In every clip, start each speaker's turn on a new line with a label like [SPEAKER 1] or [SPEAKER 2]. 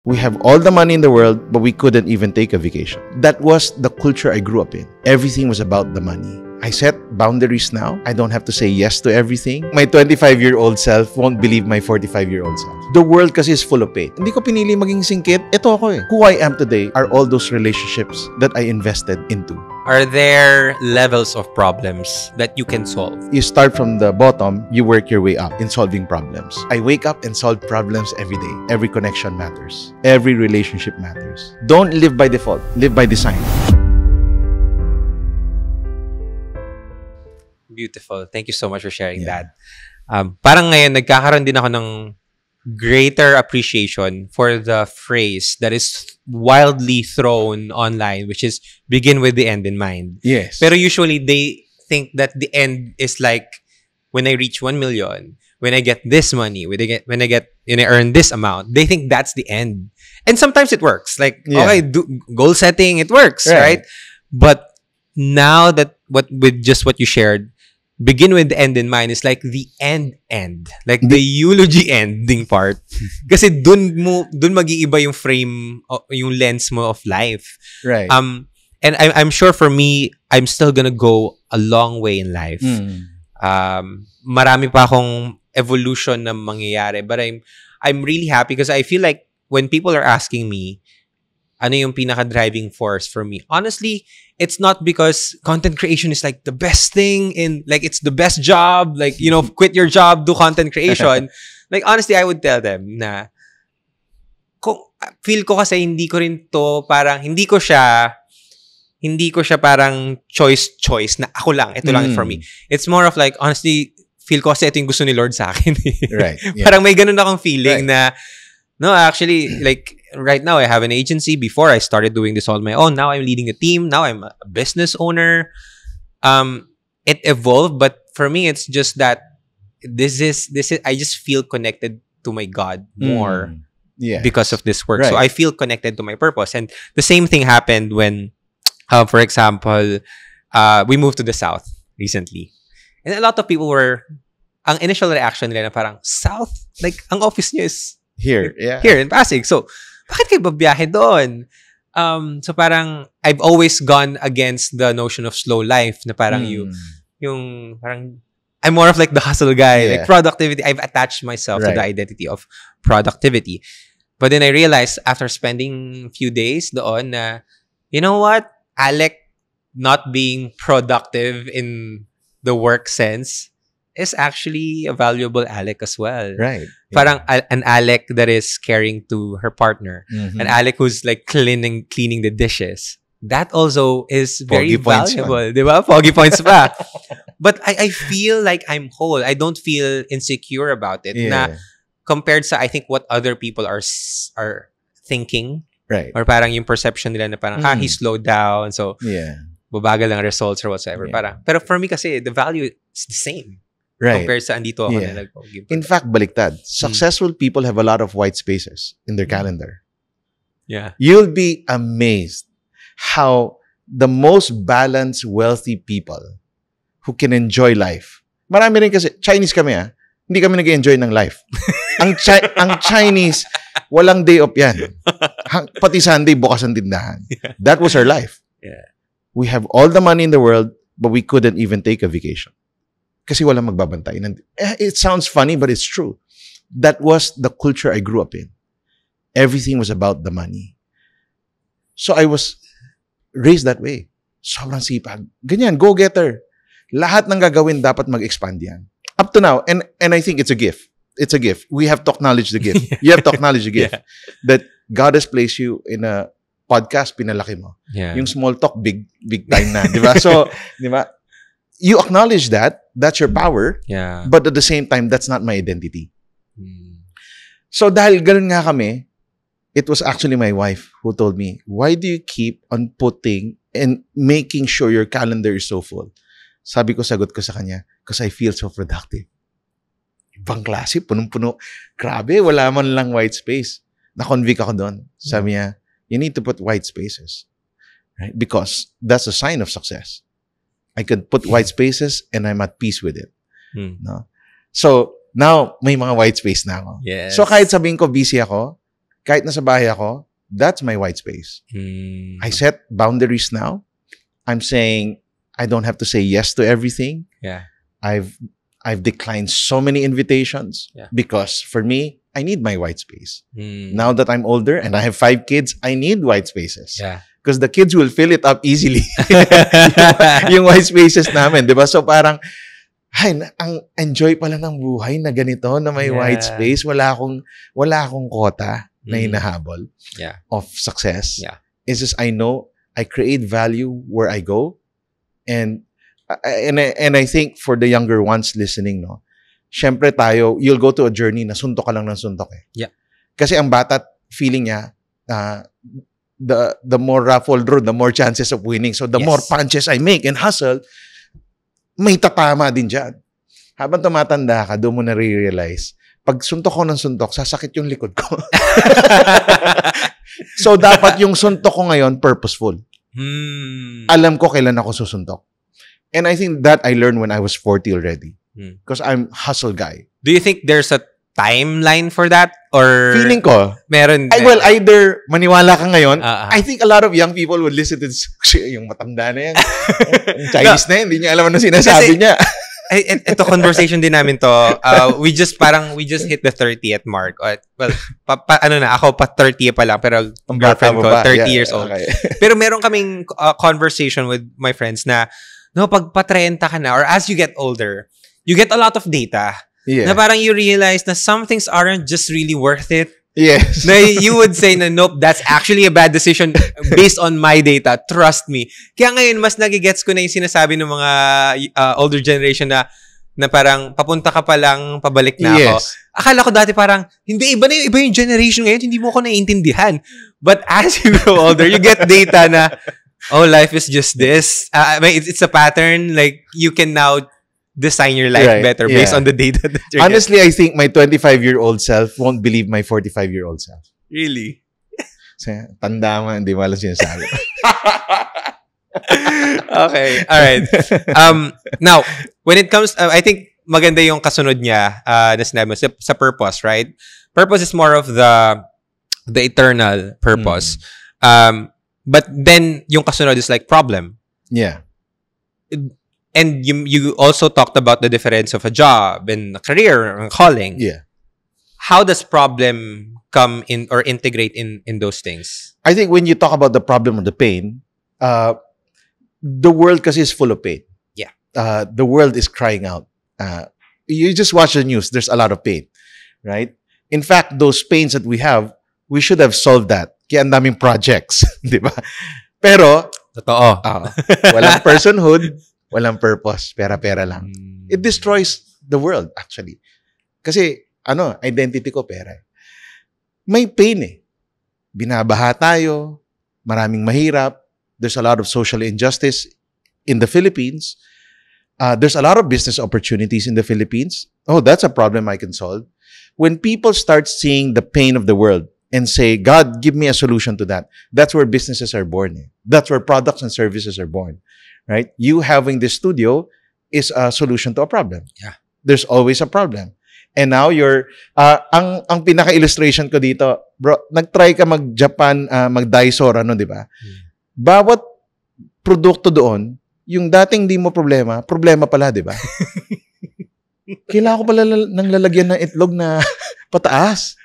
[SPEAKER 1] We have all the money in the world, but we couldn't even take a vacation. That was the culture I grew up in. Everything was about the money. I set boundaries now. I don't have to say yes to everything. My 25-year-old self won't believe my 45-year-old self. The world kasi is full of pain. Hindi ko pinili maging singkit. Ito ako eh. Who I am today are all those relationships that I invested into.
[SPEAKER 2] Are there levels of problems that you can solve?
[SPEAKER 1] You start from the bottom, you work your way up in solving problems. I wake up and solve problems every day. Every connection matters. Every relationship matters. Don't live by default. Live by design.
[SPEAKER 2] Beautiful. Thank you so much for sharing that. Parang ngayon, nagkakaroon din ako ng greater appreciation for the phrase that is wildly thrown online, which is begin with the end in mind.
[SPEAKER 1] Yes.
[SPEAKER 2] Pero usually, they think that the end is like, when I reach 1 million, when I get this money, when I earn this amount, they think that's the end. And sometimes it works. Like, okay, goal setting, it works, right? But now that what you shared, begin with the end in mind is like the end. Like the eulogy ending part. Kasi dun mag-iiba yung frame, yung lens mo of life.
[SPEAKER 1] Right.
[SPEAKER 2] And I'm sure for me, I'm still gonna go a long way in life. Marami pa akong evolution na mangyayari. But I'm really happy because I feel like when people are asking me, ano yung pinaka-driving force for me? Honestly, it's not because content creation is like the best thing in, like, it's the best job, like, you know, quit your job, do content creation. Like, honestly, I would tell them na, feel ko kasi hindi ko siya parang choice na ako lang, ito lang for me. It's more of like, honestly, feel ko kasi ito yung gusto ni Lord sa akin.
[SPEAKER 1] Right. Yeah.
[SPEAKER 2] Parang may ganun akong feeling na, no, actually, like, right now, I have an agency. Before, I started doing this on my own. Now, I'm leading a team. Now, I'm a business owner. It evolved, but for me, it's just that this is. I just feel connected to my God more because of this work. Right. So, I feel connected to my purpose. And the same thing happened when, for example, we moved to the South recently. And a lot of people were, ang initial reaction nila na parang, South? Like, ang office niyo is
[SPEAKER 1] here
[SPEAKER 2] in Pasig. So, bakit kayo babiyahe doon? So parang, I've always gone against the notion of slow life na parang I'm more of like the hustle guy, like productivity. I've attached myself to the identity of productivity. But then I realized after spending a few days doon na, you know what? Alec not being productive in the work sense is actually a valuable Alec as well.
[SPEAKER 1] Right.
[SPEAKER 2] Parang an Alec that is caring to her partner. An Alec who's like cleaning the dishes. That also is very valuable. Diba? Foggy points pa. But I feel like I'm whole. I don't feel insecure about it. Na compared sa, I think, what other people are thinking.
[SPEAKER 1] Right.
[SPEAKER 2] Or parang yung perception nila na parang, he slowed down. So, babagal ang results or whatsoever. Parang, pero for me kasi, the value is the same.
[SPEAKER 1] Right.
[SPEAKER 2] Compared sa andito ako na nag-give.
[SPEAKER 1] In fact, baliktad. Successful people have a lot of white spaces in their calendar.
[SPEAKER 2] Yeah.
[SPEAKER 1] You'll be amazed how the most balanced, wealthy people who can enjoy life. Marami rin kasi, Chinese kami hindi kami nag-enjoy ng life. ang Chinese, walang day off yan. Pati Sunday, bukas ang tindahan. That was our life.
[SPEAKER 2] Yeah.
[SPEAKER 1] We have all the money in the world, but we couldn't even take a vacation. Kasi walang magbabantay. It sounds funny, but it's true. That was the culture I grew up in. Everything was about the money. So I was raised that way. Sobrang sipag. Ganyan, go-getter. Lahat ng gagawin dapat mag-expand yan. Up to now, and I think it's a gift. It's a gift. We have to acknowledge the gift. You have to acknowledge the gift. That God has placed you in a podcast, pinalaki mo. Yung small talk, big time na. Diba? So, diba? You acknowledge that. That's your power.
[SPEAKER 2] Yeah.
[SPEAKER 1] But at the same time, that's not my identity. So dahil ganun nga kami, it was actually my wife who told me, why do you keep on putting and making sure your calendar is so full? Sagot ko sa kanya, because I feel so productive. Ibang klase, punong-puno. Grabe, wala man lang white space. Na-convict ako doon. Sabi niya, you need to put white spaces. Right? Because that's a sign of success. I could put white spaces and I'm at peace with it. No? So, now, may mga white space na ako.
[SPEAKER 2] Yes.
[SPEAKER 1] So, kahit sabihin ko busy ako, Kahit nasa bahay ako, that's my white space. I set boundaries now. I'm saying I don't have to say yes to everything.
[SPEAKER 2] Yeah.
[SPEAKER 1] I've declined so many invitations because for me, I need my white space. Now that I'm older and I have 5 kids, I need white spaces.
[SPEAKER 2] Yeah.
[SPEAKER 1] Because the kids will fill it up easily. yung white spaces namin, di ba? So parang, ang enjoy pala ng buhay na ganito, na may white space. Wala akong quota na hinahabol of success.
[SPEAKER 2] Yeah.
[SPEAKER 1] It's just I know I create value where I go. And I think for the younger ones listening, no, syempre tayo, you'll go to a journey na suntok ka lang ng suntok eh.
[SPEAKER 2] Yeah.
[SPEAKER 1] Kasi ang bata, feeling niya, the more ruffled road, the more chances of winning. So the more punches I make and hustle, may tatama din dyan. Habang tumatanda ka, doon mo na-realize, pag suntok ko ng suntok, sasakit yung likod ko. So dapat yung suntok ko ngayon, purposeful. Alam ko kailan ako susuntok. And I think that I learned when I was 40 already. Because I'm hustle guy.
[SPEAKER 2] Do you think there's a timeline for that? Or
[SPEAKER 1] feeling ko,
[SPEAKER 2] meron.
[SPEAKER 1] Well, either maniwala ka ngayon, I think a lot of young people would listen to this. Yung matanda na yan. Yung Chinese na yan, hindi niya alam ano sinasabi niya.
[SPEAKER 2] Ito conversation din namin to. We just hit the 30th mark. Well, ako pa 30 pa lang, pero girlfriend ko 30 years old. Okay. Pero meron kaming conversation with my friends na, no, pag pa-30 ka na, or as you get older, you get a lot of data. Yeah. Na parang you realize na some things aren't just really worth it.
[SPEAKER 1] Yes.
[SPEAKER 2] Na you would say na, nope, that's actually a bad decision based on my data. Trust me. Kaya ngayon, mas nagigets ko na yung sinasabi ng mga older generation na parang papunta ka pa lang, pabalik na ako. Akala ko dati parang, hindi, iba yung generation ngayon, hindi mo ko naiintindihan. But as you grow older, you get data na, oh, life is just this. It's a pattern. Like, you can now design your life better based on the data that you're
[SPEAKER 1] Honestly, getting. I think my 25-year-old self won't believe my 45-year-old self.
[SPEAKER 2] Really?
[SPEAKER 1] Kasi, tanda mo, hindi mo alam sinasabi.
[SPEAKER 2] Okay. All right. Now, when it comes, I think maganda yung kasunod niya na sinabi mo sa purpose, right? Purpose is more of the eternal purpose. But then, yung kasunod is like problem.
[SPEAKER 1] Yeah.
[SPEAKER 2] And you also talked about the difference of a job and a career and calling.
[SPEAKER 1] Yeah.
[SPEAKER 2] How does problem come in or integrate in those things?
[SPEAKER 1] I think when you talk about the problem or the pain, the world kasi is full of pain.
[SPEAKER 2] Yeah.
[SPEAKER 1] The world is crying out. You just watch the news, there's a lot of pain. Right? In fact, those pains that we have, we should have solved that. Kaya ang daming projects. Di ba? Pero,
[SPEAKER 2] totoo.
[SPEAKER 1] Walang personhood, walang purpose, pera-pera lang. It destroys the world, actually. Kasi, identity ko pera. May pain eh. Binabaha tayo, maraming mahirap, there's a lot of social injustice in the Philippines. There's a lot of business opportunities in the Philippines. Oh, that's a problem I can solve. When people start seeing the pain of the world and say, God, give me a solution to that, that's where businesses are born. Eh. That's where products and services are born. Right? You having this studio is a solution to a problem.
[SPEAKER 2] Yeah.
[SPEAKER 1] There's always a problem. And now you're, ang pinaka-illustration ko dito, bro, nag-try ka mag-Japan, mag-Daiso, di ba? Bawat produkto doon, yung dating di mo problema pala, di ba? Kailangan ko pala nang lalagyan ng itlog na pataas.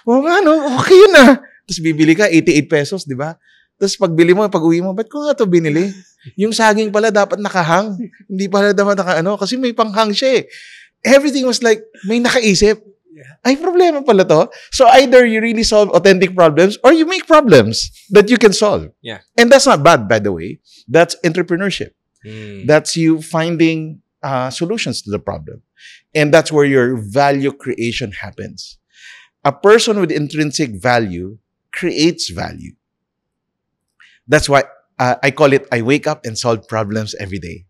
[SPEAKER 1] O okay yun na. Tapos bibili ka, 88 pesos, di ba? Tapos pagbili mo, pag-uwi mo, ba't ko nga ito binili? Yung saging pala dapat nakahang. Hindi pala dapat kasi may panghang siya eh. Everything was like, may nakaisip. Ay, problema pala to. So either you really solve authentic problems or you make problems that you can solve.
[SPEAKER 2] Yeah.
[SPEAKER 1] And that's not bad, by the way. That's entrepreneurship. That's you finding solutions to the problem. And that's where your value creation happens. A person with intrinsic value creates value. That's why I call it, I wake up and solve problems every day.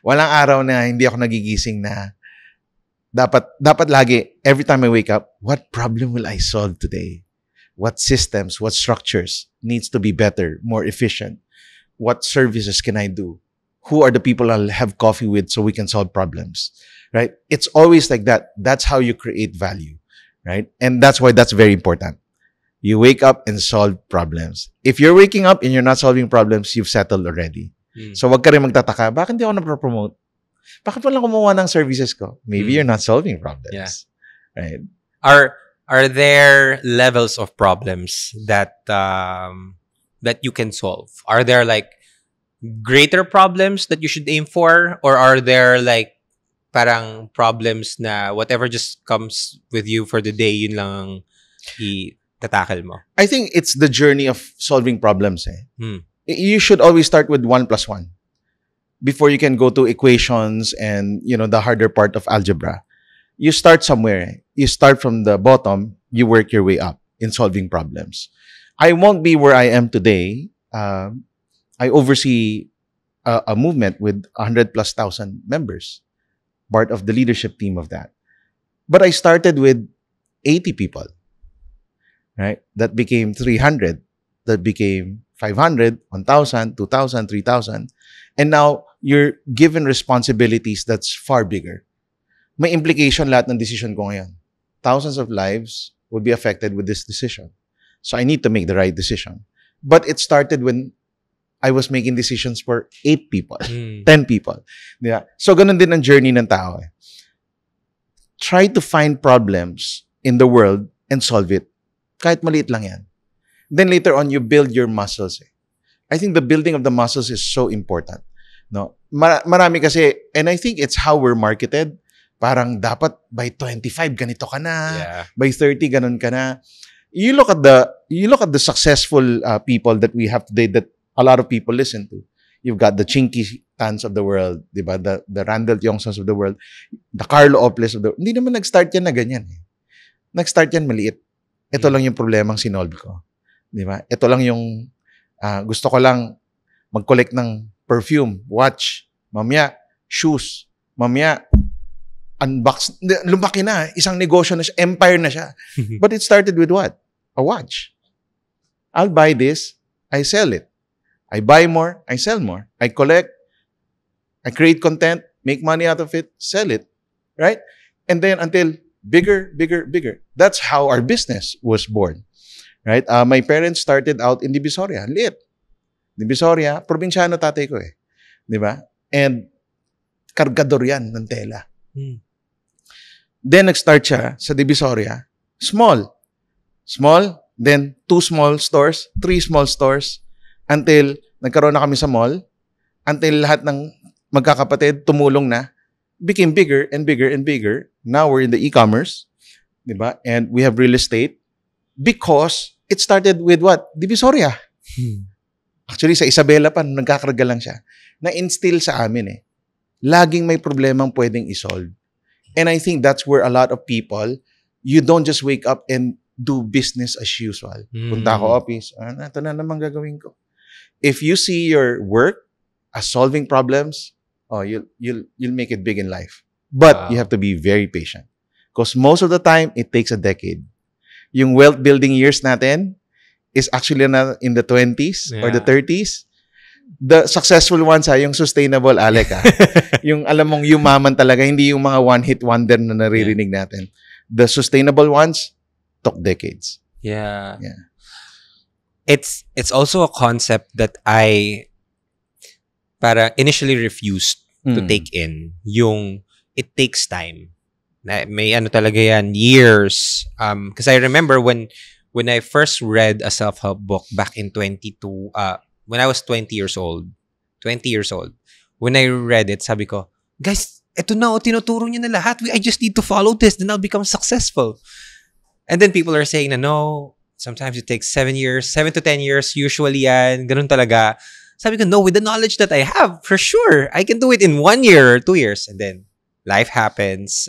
[SPEAKER 1] Walang araw na hindi ako nagigising na dapat lagi, every time I wake up, what problem will I solve today? What systems, what structures needs to be better, more efficient? What services can I do? Who are the people I'll have coffee with so we can solve problems? Right? It's always like that. That's how you create value. Right? And that's why that's very important. You wake up and solve problems. If you're waking up and you're not solving problems, you've settled already. So wag ka rin magtataka, bakit hindi ako na-promote? Bakit wala kumuha ng services ko? Maybe you're not solving problems.
[SPEAKER 2] Yeah.
[SPEAKER 1] Right?
[SPEAKER 2] Are there levels of problems that that you can solve? Are there like greater problems that you should aim for, or are there like parang problems na whatever just comes with you for the day, yun lang i-tackle mo?
[SPEAKER 1] I think it's the journey of solving problems. You should always start with 1 + 1 before you can go to equations and, the harder part of algebra. You start somewhere. You start from the bottom. You work your way up in solving problems. I won't be where I am today. I oversee a movement with 100,000+ members, part of the leadership team of that. But I started with 80 people, right? That became 300. That became 500, 1,000, 2,000, 3,000. And now, you're given responsibilities that's far bigger. May implication lahat ng decision ko ngayon. Thousands of lives will be affected with this decision. So I need to make the right decision. But it started when I was making decisions for 8 people, 10 people. Yeah. So ganun din ang journey ng tao. Try to find problems in the world and solve it. Kahit maliit lang yan. Then later on, you build your muscles. I think the building of the muscles is so important. No, marami kasi, and I think it's how we're marketed. Parang dapat by 25 ganito ka na, by 30 ganun ka na. You look at the successful people that we have today that a lot of people listen to. You've got the Chinky Tans of the world, diba? The Randall Yongsons of the world, the Carlo Oples of the world. Hindi naman nag-start yan na ganyan. Nag-start yan maliit. Ito lang yung problemang sinolve ko. Diba? Ito lang yung gusto ko lang mag-collect ng perfume, watch, mamaya, shoes, mamaya, unbox. Lumaki na. Isang negosyo na siya. Empire na siya. But it started with what? A watch. I'll buy this. I sell it. I buy more. I sell more. I collect. I create content. Make money out of it. Sell it. Right? And then until bigger, bigger, bigger. That's how our business was born. Right? My parents started out in Divisoria. Liit. Divisoria, probinsyano tatay ko eh. Di ba? And kargador yan ng tela. Then nag-start siya sa Divisoria. Small. Small. Then 2 small stores. 3 small stores. Until nagkaroon na kami sa mall. Until lahat ng magkakapatid tumulong na. Became bigger and bigger and bigger. Now we're in the e-commerce. Di ba? And we have real estate. Because it started with what? Divisoria. Actually, sa Isabela pa, nagkakarga lang siya. Na-instill sa amin eh. Laging may problemang pwedeng isolve. And I think that's where a lot of people, you don't just wake up and do business as usual. Punta ako office, ito na naman gagawin ko. If you see your work as solving problems, you'll make it big in life. But you have to be very patient. Because most of the time, it takes a decade. Yung wealth building years natin is actually na in the 20s or the 30s. The successful ones yung sustainable, Alec. Yung alam mong yumaman talaga, hindi yung mga one-hit wonder na naririnig natin. The sustainable ones took decades.
[SPEAKER 2] Yeah. It's also a concept that I initially refused to take in. Yung it takes time. May ano talaga yan, years. Because I remember when I first read a self-help book back in 22, when I was 20 years old, when I read it, sabi ko, guys, eto na, tinuturo niyo na lahat. I just need to follow this, then I'll become successful. And then people are saying na, no, sometimes it takes 7 to 10 years, usually yan, ganun talaga. Sabi ko, no, with the knowledge that I have, for sure, I can do it in 1 year or 2 years. And then, life happens.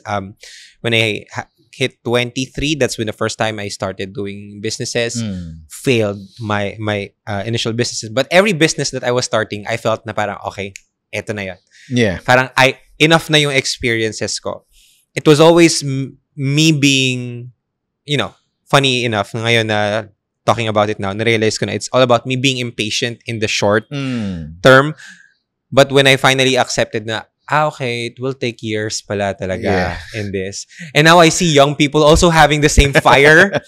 [SPEAKER 2] When I hit 23, that's when the first time I started doing businesses. Failed my initial businesses. But every business that I was starting, I felt na parang, okay, eto na yan.
[SPEAKER 1] Yeah.
[SPEAKER 2] Parang enough na yung experiences ko. It was always me being, funny enough, ngayon na talking about it now, narealize ko na it's all about me being impatient in the short term. But when I finally accepted na, okay, it will take years pala talaga in this. And now I see young people also having the same fire.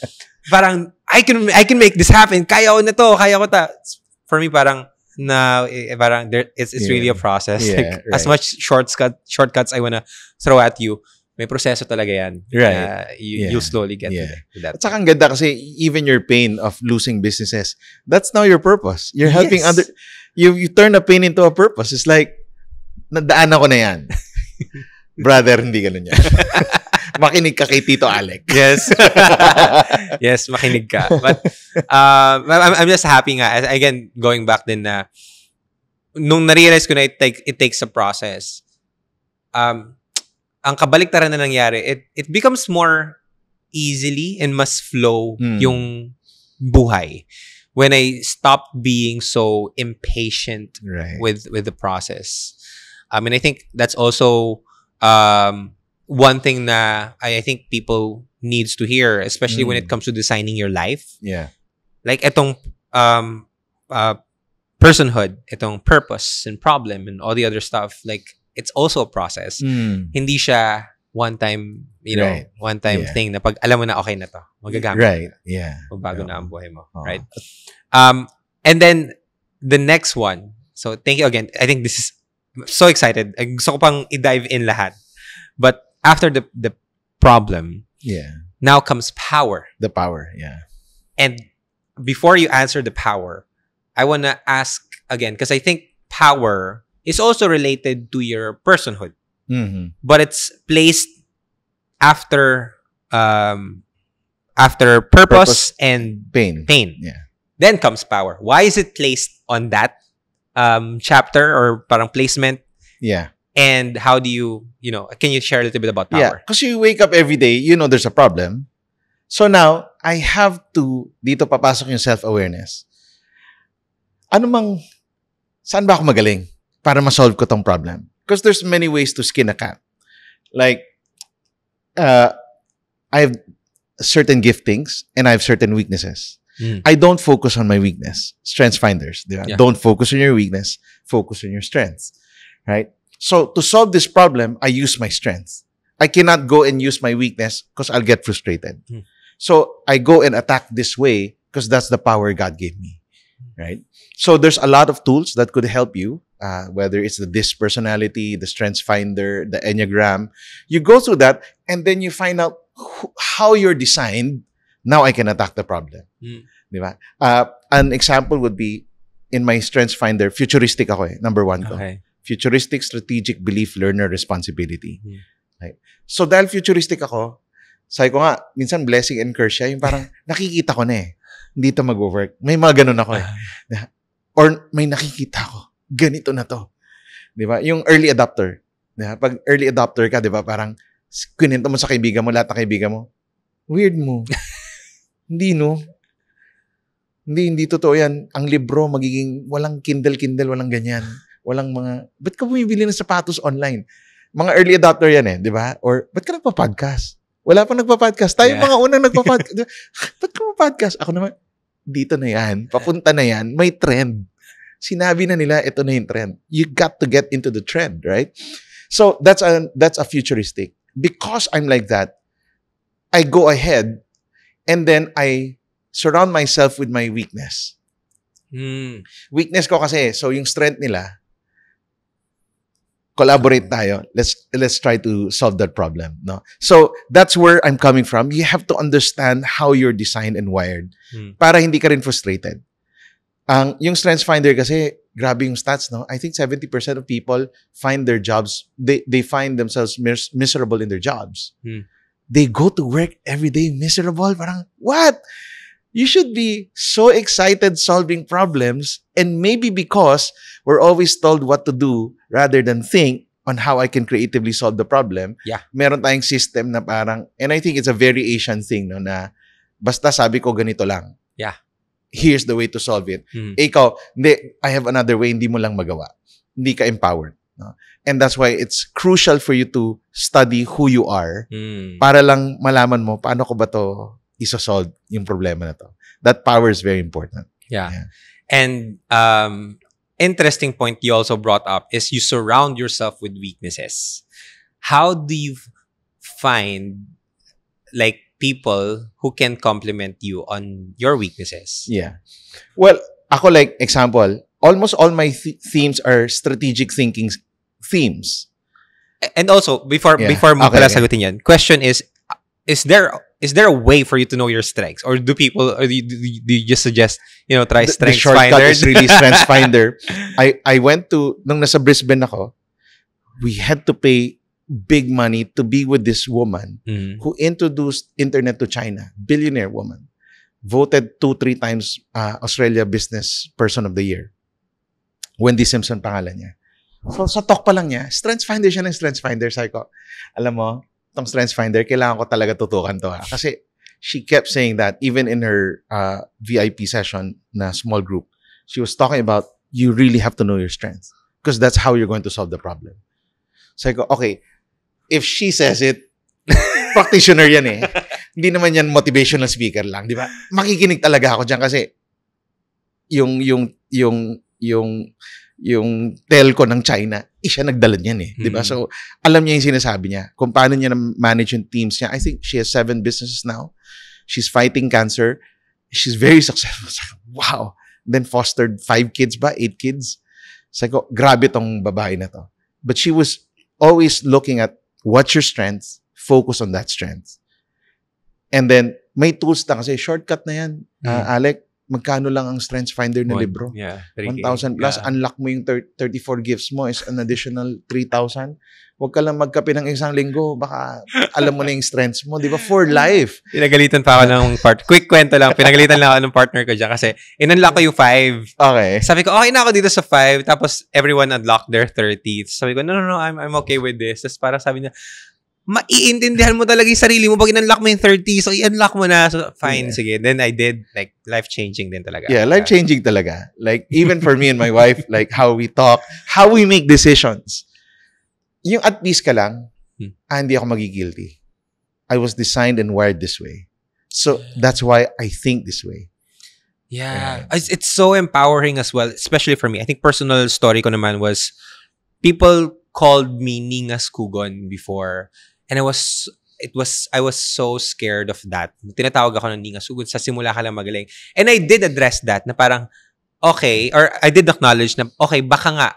[SPEAKER 2] parang, I can make this happen. Kaya ko na to. Kaya ko ta. For me, parang, parang it's really a process. Like, as much shortcuts I wanna throw at you, may proseso talaga yan.
[SPEAKER 1] Right.
[SPEAKER 2] You slowly get to that.
[SPEAKER 1] At saka ang ganda kasi even your pain of losing businesses, that's now your purpose. You're helping other, you turn a pain into a purpose. It's like, nadaan ako na yan. Brother, hindi ganun yan. Makinig ka kay Tito Alec.
[SPEAKER 2] Yes. Yes, makinig ka. But I'm just happy nga. Again, going back din na nung na-realize ko na it takes a process. Ang kabaliktaran na nangyari, it becomes more easily and mas flow yung buhay when I stopped being so impatient with the process. And I think that's also one thing na I think people needs to hear, especially when it comes to designing your life.
[SPEAKER 1] Yeah.
[SPEAKER 2] Like itong personhood, itong purpose and problem and all the other stuff, like it's also a process. Hindi siya one time, one time thing na pag alam mo na okay na to, magagamit.
[SPEAKER 1] Right. Yeah.
[SPEAKER 2] Magbago na ang buhay mo, right? And then the next one. So thank you again. I think this is I'm so excited. Gusto ko pang i-dive in lahat. But after the problem, now comes power.
[SPEAKER 1] The power, yeah.
[SPEAKER 2] And before you answer the power, I want to ask again, because I think power is also related to your personhood. But it's placed after purpose and pain.
[SPEAKER 1] Yeah.
[SPEAKER 2] Then comes power. Why is it placed on that chapter or parang placement?
[SPEAKER 1] Yeah.
[SPEAKER 2] And how do you can you share a little bit about power?
[SPEAKER 1] Yeah, because you wake up every day, there's a problem. So now, I have to, dito papasok yung self-awareness. Saan ba ako magaling para ma-solve ko tong problem? Because there's many ways to skin a cat. Like, I have certain giftings and I have certain weaknesses. I don't focus on my weakness. Strengths finders. Yeah. Don't focus on your weakness. Focus on your strengths. Right? So, to solve this problem, I use my strengths. I cannot go and use my weakness because I'll get frustrated. So, I go and attack this way because that's the power God gave me. Right? So, there's a lot of tools that could help you, whether it's the DISC personality, the Strengths Finder, the Enneagram. You go through that and then you find out how you're designed. Now, I can attack the problem. Diba? An example would be, in my Strengths Finder, futuristic ako number 1 ko.
[SPEAKER 2] Okay.
[SPEAKER 1] Futuristic, strategic, belief, learner, responsibility. Right? So, dahil futuristic ako, sabi ko nga, minsan blessing and curse siya, yung parang nakikita ko na hindi ito mag-work. May mga ganun ako Or may nakikita ko, ganito na to. Di ba? Yung early adopter. Diba? Pag early adopter ka, di ba, parang kwento mo sa kaibigan mo, lahat ng kaibigan mo, weird mo. Hindi, no? Hindi totoo yan. Ang libro, magiging walang Kindle, walang ganyan. Walang ba't ka bumibili ng sapatos online? Mga early adopter yan di ba? Or, ba't ka nagpa-podcast? Wala pa nagpa-podcast. Tayo mga unang nagpa-podcast. Ba't ka nagpa-podcast? Ako naman, dito na yan. Papunta na yan. May trend. Sinabi na nila, ito na yung trend. You got to get into the trend, right? So, that's a futuristic. Because I'm like that, I go ahead and then I surround myself with my weakness. Weakness ko kasi, so yung strength nila, collaborate tayo. Let's try to solve that problem. No? So, that's where I'm coming from. You have to understand how you're designed and wired para hindi ka rin frustrated. Yung Strengths Finder kasi, grabe yung stats, no? I think 70% of people find their jobs, they find themselves miserable in their jobs. They go to work every day miserable. Parang, what? You should be so excited solving problems, and maybe because we're always told what to do rather than think on how I can creatively solve the problem.
[SPEAKER 2] Yeah.
[SPEAKER 1] Meron tayong system na parang, and I think it's a very Asian thing, no, na basta sabi ko ganito lang.
[SPEAKER 2] Yeah.
[SPEAKER 1] Here's the way to solve it. Ikaw, hindi, I have another way, hindi mo lang magawa. Hindi ka empowered. No? And that's why it's crucial for you to study who you are para lang malaman mo paano ko ba to isosolve yung problema na to. That power is very important.
[SPEAKER 2] Yeah. And interesting point you also brought up is you surround yourself with weaknesses. How do you find like people who can complement you on your weaknesses.
[SPEAKER 1] Yeah. Well, ako like example, almost all my themes are strategic thinking themes.
[SPEAKER 2] And also, before mo pala sagutin yan, question is there a way for you to know your strengths? Or do you just suggest, try Strengths
[SPEAKER 1] the shortcut
[SPEAKER 2] Finder?
[SPEAKER 1] is really Strengths Finder. I went to, nung nasa Brisbane ako, we had to pay big money to be with this woman who introduced internet to China. Billionaire woman. Voted 2-3 times Australia Business Person of the Year. Wendy Simpson pangalan niya. So, sa talk pa lang niya, Strengths Finder siya ng Strengths Finder. Sabi ko, alam mo, itong Strengths Finder, kailangan ko talaga tutukan to. Kasi she kept saying that even in her VIP session na small group, she was talking about you really have to know your strengths because that's how you're going to solve the problem. Sabi ko, okay, if she says it, practitioner yan eh. Hindi naman yan motivational speaker lang, di ba? Makikinig talaga ako dyan kasi yung telco ng China, siya nagdala niyan eh. Di ba? So, alam niya yung sinasabi niya. Kung paano niya na-manage yung teams niya. I think she has 7 businesses now. She's fighting cancer. She's very successful. Wow. Then fostered 5 kids ba? 8 kids? Sabi ko, grabe tong babae na to. But she was always looking at what's your strengths, focus on that strength. And then, may tools na kasi, shortcut na yan. Alec, magkano lang ang Strengths Finder na libro?
[SPEAKER 2] Yeah,
[SPEAKER 1] 1,000 plus. Yeah. Unlock mo yung 34 gifts mo is an additional 3,000. Huwag ka lang magkape ng isang linggo. Baka alam mo na yung strengths mo. Di ba? For life.
[SPEAKER 2] Pinagalitan pa ako ng quick kwento lang. Pinagalitan lang ako ng partner ko dyan kasi in-unlock ko yung 5.
[SPEAKER 1] Okay.
[SPEAKER 2] Sabi ko, okay na ako dito sa 5. Tapos everyone unlocked their 30. Sabi ko, no, I'm okay with this. Tapos parang sabi niya, maiintindihan mo talaga yung sarili mo pag in-unlock mo yung 30. So, i-unlock mo na. So, fine, sige. Then I did, like, life-changing din talaga.
[SPEAKER 1] Yeah, life-changing talaga. Like, even for me and my wife, like, how we talk, how we make decisions. Yung at peace ka lang, hindi ako magigilty. I was designed and wired this way. So, that's why I think this way.
[SPEAKER 2] Yeah. It's so empowering as well, especially for me. I think personal story ko naman was, people called me Ningas Kugon before. And I was so scared of that. Tinatawag ako ng Ningas Kugon, sa simula ka lang magaling. And I did address that na parang, okay, or I did acknowledge na, okay, baka nga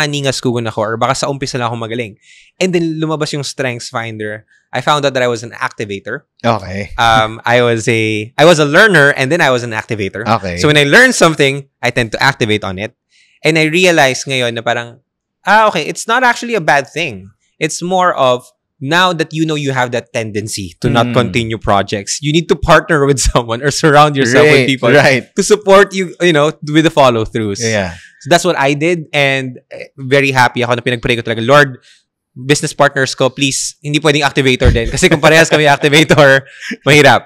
[SPEAKER 2] Ningas Kugon ako, or baka sa umpisa lang ako magaling. And then lumabas yung Strengths Finder. I found out that I was an activator.
[SPEAKER 1] Okay.
[SPEAKER 2] I was a learner, and then I was an activator.
[SPEAKER 1] Okay.
[SPEAKER 2] So when I learn something, I tend to activate on it. And I realized ngayon na parang, okay, it's not actually a bad thing. It's more of, now that you know you have that tendency to not continue projects, you need to partner with someone or surround yourself with people to support you, with the follow-throughs.
[SPEAKER 1] Yeah.
[SPEAKER 2] So that's what I did, and very happy ako na pinag-pray ko talaga, Lord, business partners ko, please, hindi pwedeng activator din. Kasi kung parehas kami activator, mahirap.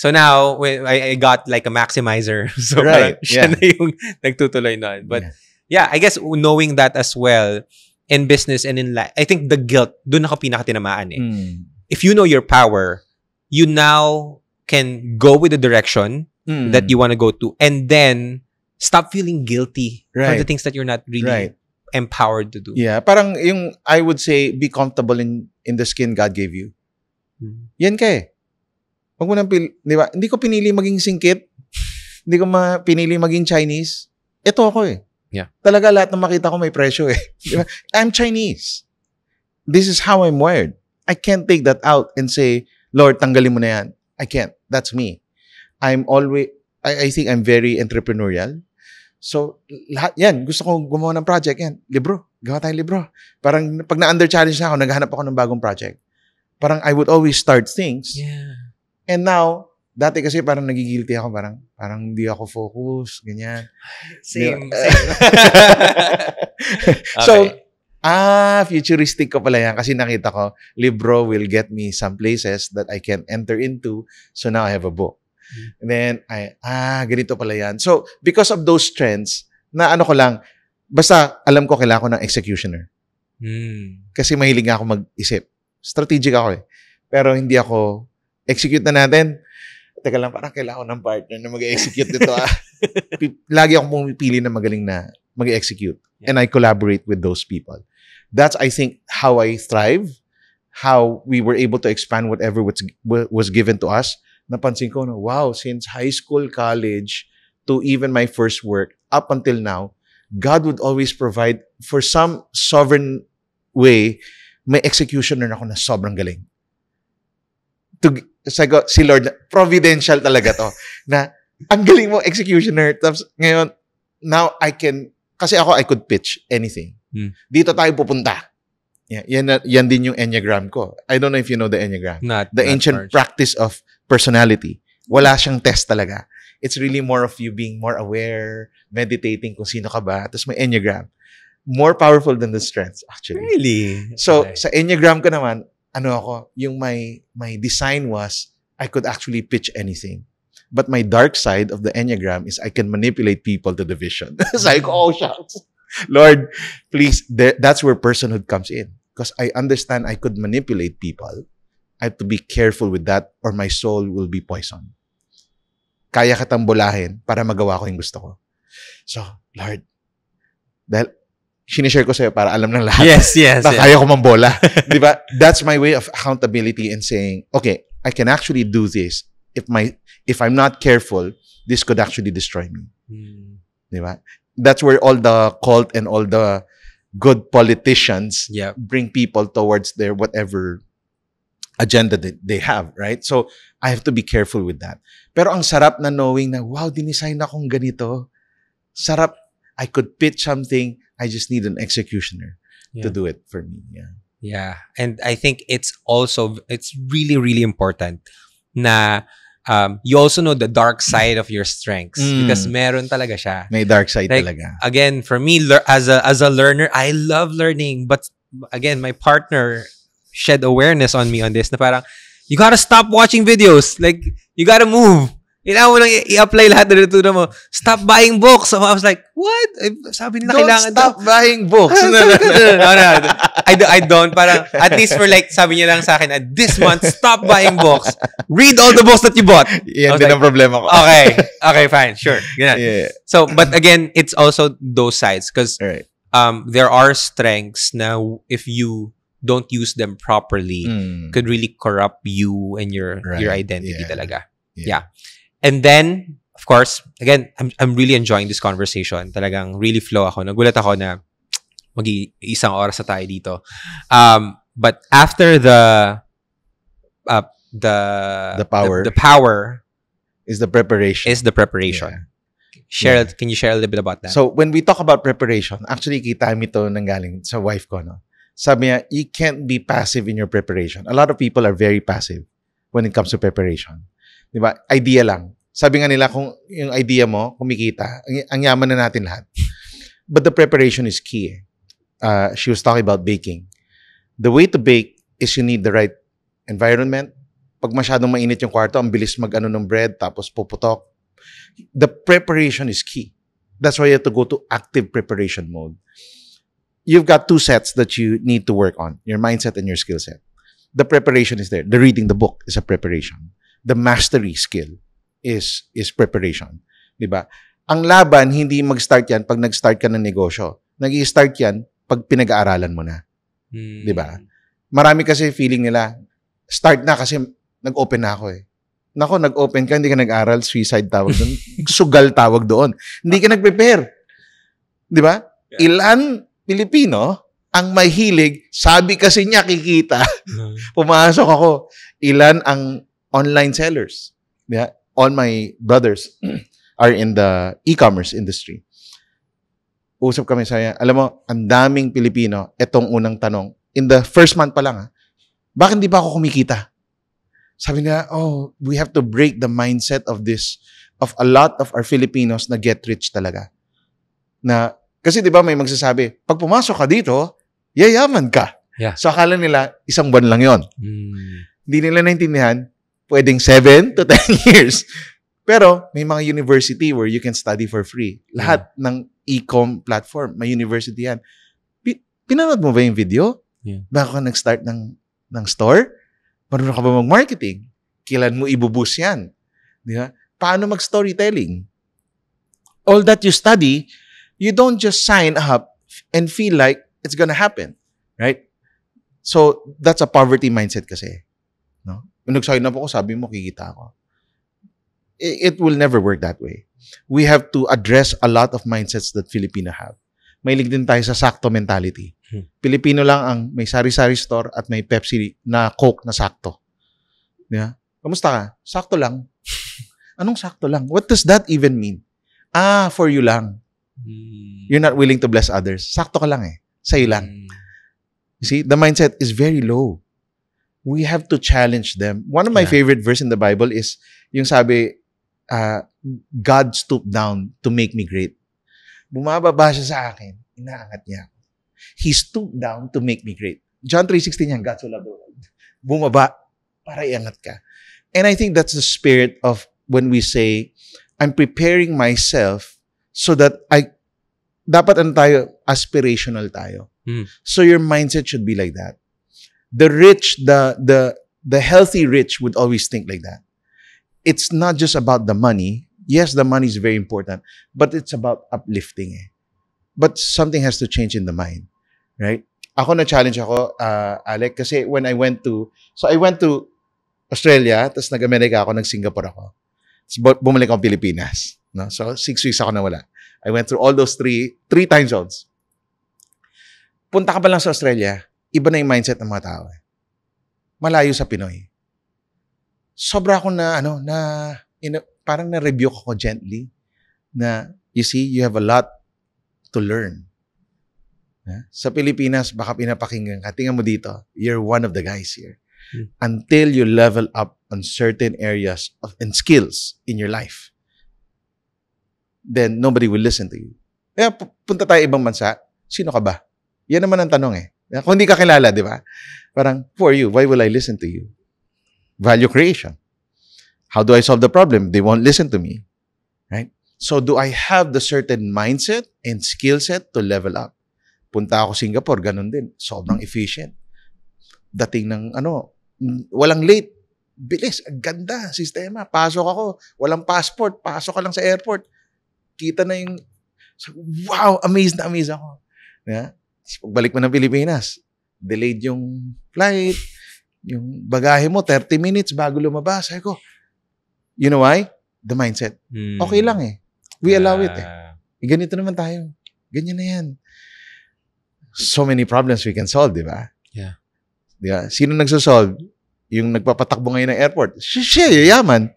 [SPEAKER 2] So now, I got like a maximizer. So siya na yung nagtutuloy nun. But yeah, I guess knowing that as well, in business and in life, I think the guilt, dun ako pinakatinamaan eh. If you know your power, you now can go with the direction that you want to go to, and then stop feeling guilty for the things that you're not really empowered to do.
[SPEAKER 1] Yeah, parang yung, I would say, be comfortable in the skin God gave you. Yan ka eh. Huwag mo nang di ba? Hindi ko pinili maging singkit. Hindi ko pinili maging Chinese. Ito ako eh.
[SPEAKER 2] Yeah.
[SPEAKER 1] Talaga lahat ng makita ko may presyo eh. Diba? I'm Chinese. This is how I'm wired. I can't take that out and say, Lord, tanggalin mo na yan. I can't. That's me. I think I'm very entrepreneurial. So, lahat yan. Gusto ko gumawa ng project yan. Libro. Gawa tayong libro. Parang pag na-under-challenge na ako, naghahanap ako ng bagong project. Parang I would always start things.
[SPEAKER 2] Yeah.
[SPEAKER 1] And now, dati kasi parang nagigilty ako, parang hindi ako focus, ganyan.
[SPEAKER 2] Same.
[SPEAKER 1] So, futuristic ko pala yan kasi nakita ko, libro will get me some places that I can enter into. So now I have a book. And then, ganito pala yan. So, because of those trends, na ano ko lang, basta alam ko kailangan ko ng executioner. Kasi mahilig nga ako mag-isip. Strategic ako eh. Pero hindi ako, execute na natin. Teka lang, parang kailangan ko ng partner na mag-execute dito. Lagi akong pumipili na magaling na mag-execute. And I collaborate with those people. That's, I think, how I thrive. how we were able to expand whatever was given to us, napansin ko na, wow, since high school, college, to even my first work, up until now, God would always provide for some sovereign way, may executioner ako na sobrang galing. Si Lord, providential talaga to, na ang galing mo, executioner. Tapos ngayon, now kasi ako, I could pitch anything. Dito tayo pupunta. Yeah, yan din yung Enneagram ko. I don't know if you know the Enneagram. The ancient practice of personality. Wala siyang test talaga. It's really more of you being more aware, meditating kung sino ka ba. Tapos may Enneagram. More powerful than the strengths, actually.
[SPEAKER 2] Really?
[SPEAKER 1] So, sa Enneagram ko naman, yung my design was, I could actually pitch anything. But my dark side of the Enneagram is I can manipulate people to the vision. So I go, oh, shucks. Lord, please, that's where personhood comes in. Because I understand I could manipulate people. I have to be careful with that or my soul will be poisoned. Kaya kitang bulahin para magawa ko yung gusto ko. So, Lord, dahil sinishare ko sa'yo para alam ng lahat.
[SPEAKER 2] Yes.
[SPEAKER 1] Kaya ko mambola. Diba? That's my way of accountability and saying, okay, I can actually do this. If I'm not careful, this could actually destroy me. Diba? That's where all the cult and all the good politicians bring people towards their whatever agenda that they have, right? So, I have to be careful with that. Pero ang sarap na knowing na, wow, dinesign akong ganito. Sarap. I could pitch something. I just need an executioner to do it for me.
[SPEAKER 2] Yeah. And I think it's really, really important na you also know the dark side of your strengths because meron talaga siya.
[SPEAKER 1] May dark side talaga.
[SPEAKER 2] Again, for me, as a learner, I love learning. But again, my partner shed awareness on me on this na parang, you gotta stop watching videos. Like, you gotta move. Kailangan mo lang i-apply lahat na natutunan mo. Stop buying books. So I was like, what? Sabi nila kailangan
[SPEAKER 1] stop buying books.
[SPEAKER 2] No. I don't. Parang, at least for like, sabi niya lang sa akin, this month, stop buying books. Read all the books that you bought.
[SPEAKER 1] Yan din ang problema ko.
[SPEAKER 2] Okay, fine. Sure. Yeah. So, but again, it's also those sides. Because there are strengths na if you don't use them properly, could really corrupt you and your identity talaga. Yeah. And then, of course, again, I'm really enjoying this conversation. Talagang really flow ako. Nagulat ako na isang oras na tayo dito. But after the power
[SPEAKER 1] is the preparation.
[SPEAKER 2] Yeah. Can you share a little bit about that?
[SPEAKER 1] So, when we talk about preparation, actually, kita mo ito nanggaling sa wife ko, no? Sabi niya, you can't be passive in your preparation. A lot of people are very passive when it comes to preparation. Diba? Idea lang. Sabi nga nila, kung yung idea mo, kumikita, ang yaman na natin lahat. But the preparation is key. She was talking about baking. The way to bake is you need the right environment. Pag masyadong mainit yung kwarto, ang bilis mag-ano ng bread, tapos puputok. The preparation is key. That's why you have to go to active preparation mode. You've got two sets that you need to work on, your mindset and your skill set. The preparation is there. The reading the book is a preparation. The mastery skill is preparation. Diba? Ang laban, hindi mag-start yan pag nag-start ka ng negosyo. Nag-i-start yan pag pinag-aaralan mo na. Diba? Marami kasi feeling nila, start na kasi nag-open na ako eh. Nako, nag-open ka, hindi ka nag-aral, suicide tawag doon. Sugal tawag doon. Hindi ka nag-prepare. Diba? Ilan Pilipino ang mahilig, sabi kasi niya kikita. Pumasok ako. Ilan ang online sellers? Yeah, all my brothers are in the e-commerce industry. Usap kami saya. Alam mo, ang daming Pilipino, etong unang tanong, in the first month pa lang, bakit di ba ako kumikita? Sabi nila, we have to break the mindset of a lot of our Filipinos na get rich talaga. Kasi di ba may magsasabi, pag pumasok ka dito, yayaman ka.
[SPEAKER 2] Yeah.
[SPEAKER 1] So akala nila, isang buwan lang yon. Hindi nila naintindihan, pwedeng 7 to 10 years. Pero may mga university where you can study for free. Lahat ng e-com platform, may university yan. Pinanood mo ba yung video?
[SPEAKER 2] Yeah.
[SPEAKER 1] Bago ka nag-start ng store? Marunong ka ba mag-marketing? Kailan mo ibubus yan? Di ba? Paano mag-storytelling? All that you study, you don't just sign up and feel like it's gonna happen. Right? So, that's a poverty mindset kasi. No? Kung nag-sign up ako, sabi mo, kikita ako. It will never work that way. We have to address a lot of mindsets that Filipino have. Mahilig din tayo sa sakto mentality. Pilipino lang ang may sari-sari store at may Pepsi na Coke na sakto. Yeah? Kamusta ka? Sakto lang. Anong sakto lang? What does that even mean? For you lang. You're not willing to bless others. Sakto ka lang eh. Sa'yo lang. You see, the mindset is very low. We have to challenge them. One of my favorite verse in the Bible is yung sabi, God stooped down to make me great. Bumababa siya sa akin, inaangat niya ako. He stooped down to make me great. John 3:16 yan, God so loved the world. Bumaba para iangat ka. And I think that's the spirit of when we say, I'm preparing myself so that dapat tayo, aspirational tayo. So your mindset should be like that. The rich, the healthy rich would always think like that. It's not just about the money. Yes, the money is very important, but it's about uplifting. But something has to change in the mind, right? Ako na-challenge ako, Alec, kasi when I went to Australia, tapos nag-America ako, nag-Singapore ako. Tapos bumalik ako Pilipinas. No? So, 6 weeks ako nawala. I went through all those three time zones. Punta ka pa lang sa Australia, iba na yung mindset ng mga tao. Malayo sa Pinoy. Sobra ako parang na-rebuke ako gently na, you see, you have a lot to learn. Sa Pilipinas, baka pinapakinggan ka. Tingnan mo dito, you're one of the guys here. Until you level up on certain areas and skills in your life, then nobody will listen to you. Kaya punta tayo ibang bansa, sino ka ba? Yan naman ang tanong eh. Kung hindi ka kilala, di ba? Parang, who are you? Why will I listen to you? Value creation. How do I solve the problem? They won't listen to me. Right? So, do I have the certain mindset and skill set to level up? Punta ako Singapore, ganun din. Sobrang efficient. Dating ng, walang late. Bilis, ganda, sistema. Pasok ako, walang passport. Pasok ka lang sa airport. Kita na yung, wow, amazed ako. Yeah? Pagbalik mo ng Pilipinas, delayed yung flight, yung bagahe mo, 30 minutes bago lumabas. Sabi ko, you know why? The mindset. Okay lang eh. We allow it eh. Ganito naman tayo. Ganyan na yan. So many problems we can solve, di ba?
[SPEAKER 2] Yeah.
[SPEAKER 1] Diba? Sino nagsosolve? Yung nagpapatakbo ngayon ng airport. Siya, yayaman.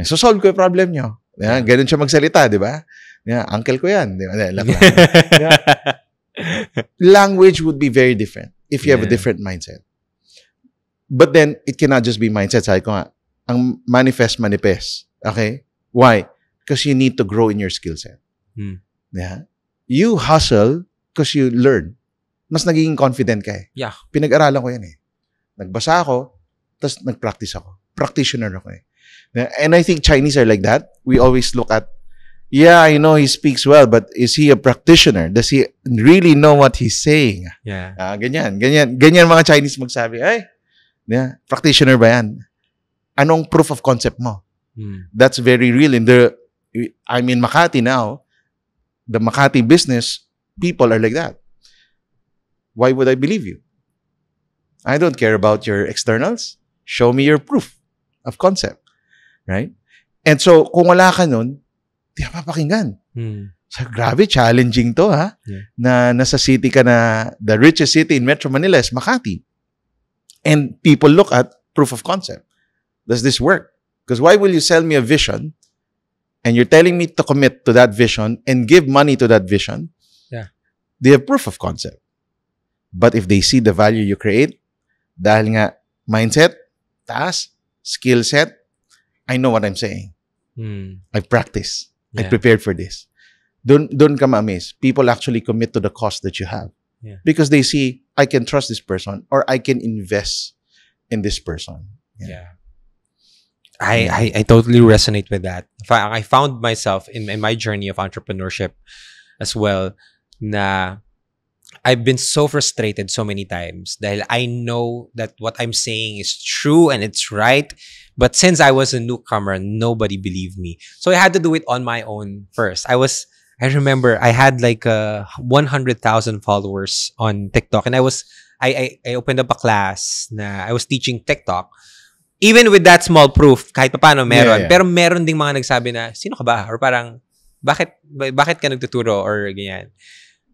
[SPEAKER 1] So solve ko yung problem nyo. Diba? Ganun siya magsalita, di ba? Diba? Uncle ko yan. Diba? Diba? Language would be very different if you have a different mindset. But then, it cannot just be mindset. Sabi ko nga, ang manifest. Okay? Why? Because you need to grow in your skill set. Yeah? You hustle because you learn. Mas naging confident ka eh.
[SPEAKER 2] Yeah.
[SPEAKER 1] Pinag-aralan ko yan eh. Nagbasa ako, tapos nag-practice ako. Practitioner ako eh. And I think Chinese are like that. We always look at, yeah, I know he speaks well, but is he a practitioner? Does he really know what he's saying?
[SPEAKER 2] Yeah.
[SPEAKER 1] Ganyan mga Chinese magsabi, ay, practitioner ba yan? Anong proof of concept mo? That's very real. I'm in Makati now. The Makati business, people are like that. Why would I believe you? I don't care about your externals. Show me your proof of concept. Right? And so, kung wala ka nun, di ka papakinggan. So, grabe, challenging to, ha?
[SPEAKER 2] Yeah.
[SPEAKER 1] Na nasa city ka na, the richest city in Metro Manila is Makati. And people look at proof of concept. Does this work? Because why will you sell me a vision and you're telling me to commit to that vision and give money to that vision?
[SPEAKER 2] Yeah.
[SPEAKER 1] They have proof of concept. But if they see the value you create, dahil nga mindset, task, skill set, I know what I'm saying. I've practiced. I prepared for this. Don't ka ma-amaze. People actually commit to the cost that you have.
[SPEAKER 2] Yeah.
[SPEAKER 1] Because they see, I can trust this person or I can invest in this person.
[SPEAKER 2] Yeah. I totally resonate with that. I found myself in my journey of entrepreneurship as well na I've been so frustrated so many times dahil I know that what I'm saying is true and it's right. But since I was a newcomer, nobody believed me. So I had to do it on my own first. I remember I had like 100,000 followers on TikTok and I was I opened up a class na I was teaching TikTok. Even with that small proof, kahit pa paano meron.
[SPEAKER 1] Yeah.
[SPEAKER 2] Pero meron ding mga nagsabi na, sino ka ba? Or parang, bakit ka nagtuturo? Or ganyan.